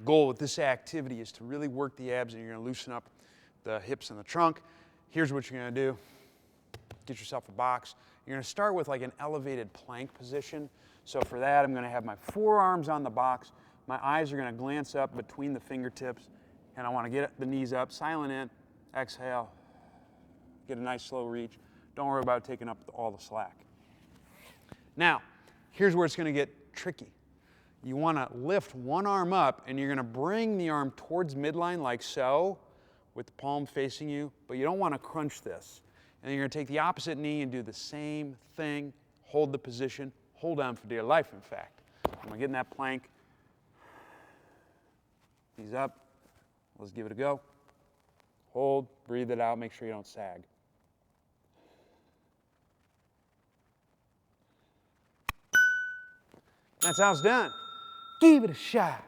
goal with this activity is to really work the abs, and you're going to loosen up the hips and the trunk. Here's what you're going to do. Get yourself a box. You're going to start with like an elevated plank position. So for that, I'm going to have my forearms on the box. My eyes are going to glance up between the fingertips, and I want to get the knees up, silent in, exhale, get a nice slow reach. Don't worry about taking up all the slack. Now, here's where it's going to get tricky. You want to lift one arm up, and you're going to bring the arm towards midline like so, with the palm facing you, but you don't want to crunch this. And then you're going to take the opposite knee and do the same thing. Hold the position. Hold on for dear life, in fact. I'm going to get in that plank. Knees up. Let's give it a go. Hold. Breathe it out. Make sure you don't sag. That's how it's done. Give it a shot.